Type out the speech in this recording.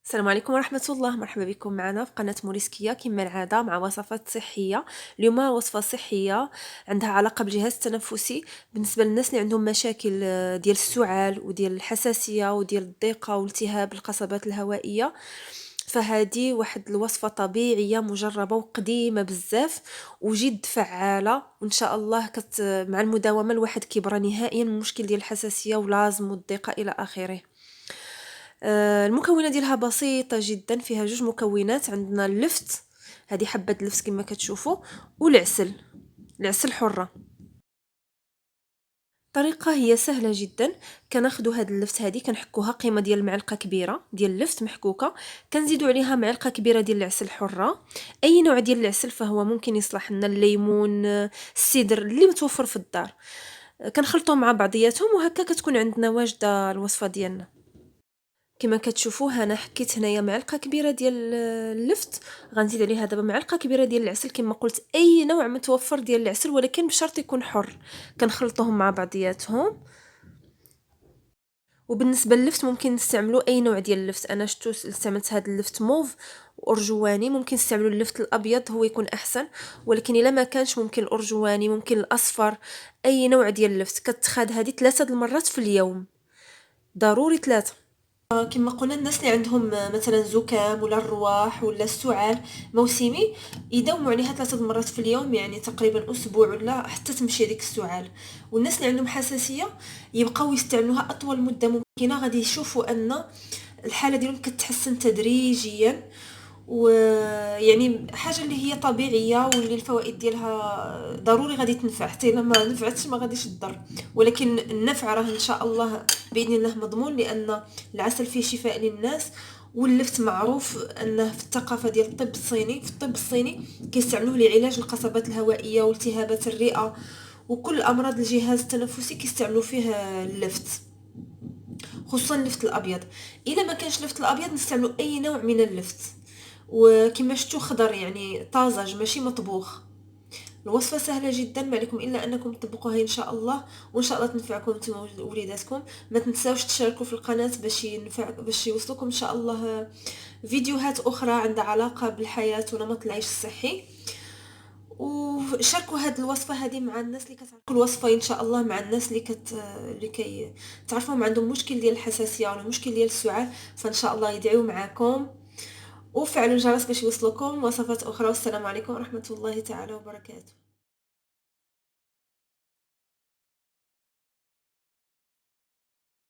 السلام عليكم ورحمة الله، مرحبا بكم معنا في قناة موريسكية كما العادة مع وصفات صحية. اليوم وصفة صحية عندها علاقة بالجهاز التنفسي بالنسبة للناس اللي عندهم مشاكل ديال السعال وديال الحساسية وديال الضيقة والتهاب القصبات الهوائية. فهذه واحد الوصفة طبيعية مجربة وقديمة بزاف وجد فعالة، وإن شاء الله مع المداومة الواحد كيبرى نهائيا من المشكل ديال الحساسية واللازم والضيقة إلى آخره. المكونات ديالها بسيطة جدا، فيها جوج مكونات. عندنا اللفت، هذه حبة اللفت كما كتشوفوا، والعسل، العسل حرة. الطريقة هي سهلة جدا. كناخدو هاد اللفت هذه كنحكوها قيمة ديال معلقة كبيرة ديال اللفت محكوكة، كنزيدو عليها معلقة كبيرة ديال العسل حرة. اي نوع ديال العسل فهو ممكن يصلح لنا، الليمون، السدر اللي متوفر في الدار. كنخلطوهم مع بعضياتهم وهكا كتكون عندنا واجدة الوصفة ديالنا. كما كتشوفوا انا حكيت هنايا معلقه كبيره ديال اللفت، غنزيد عليها دابا معلقه كبيره ديال العسل. كما قلت اي نوع متوفر ديال العسل، ولكن بشرط يكون حر. كنخلطوهم مع بعضياتهم. وبالنسبه للفت ممكن نستعملوا اي نوع ديال اللفت. انا شتو استعملت هذا اللفت موف وارجواني، ممكن نستعملوا اللفت الابيض هو يكون احسن، ولكن الا ما كانش ممكن الارجواني، ممكن الاصفر. اي نوع ديال اللفت كتخاد هذه 3 المرات في اليوم، ضروري 3. كما قلنا الناس اللي عندهم مثلا زكام ولا الرواح ولا السعال موسمي يداوموا عليها 3 مرات في اليوم، يعني تقريبا اسبوع ولا حتى تمشي ديك السعال. والناس اللي عندهم حساسيه يبقاو يستعملوها اطول مده ممكنه، غادي يشوفوا ان الحاله ديالهم كتحسن تدريجيا. ويعني حاجه اللي هي طبيعيه واللي الفوائد ديالها ضروري غادي تنفع، حتى الا ما نفعتش ما غاديش تضر، ولكن النفع راه ان شاء الله باذن الله مضمون، لان العسل فيه شفاء للناس. واللفت معروف انه في الثقافه ديال الطب الصيني، في الطب الصيني كيستعملوه لعلاج القصبات الهوائيه والتهابات الرئه وكل امراض الجهاز التنفسي كيستعملوا فيه اللفت، خصوصا اللفت الابيض. الا ما كانش اللفت الابيض نستعملوا اي نوع من اللفت، وكما شفتوا خضر يعني طازج ماشي مطبوخ. الوصفه سهله جدا، ما عليكم الا انكم تطبقوها ان شاء الله، وان شاء الله تنفعكم نتوما ووليداتكم. ما تنساوش تشاركوا في القناه باش يوصلكم ان شاء الله فيديوهات اخرى عندها علاقه بالحياه ونمط العيش الصحي. وشاركوا هاد الوصفه هذه مع الناس اللي كتعرفوا الوصفه ان شاء الله، مع الناس اللي تعرفوهم عندهم مشكل ديال الحساسيه ولا مشكل ديال السعال، فان شاء الله يدعيو معاكم. وفعلوا الجرس باش يوصلكم وصفات اخرى. والسلام عليكم ورحمه الله تعالى وبركاته.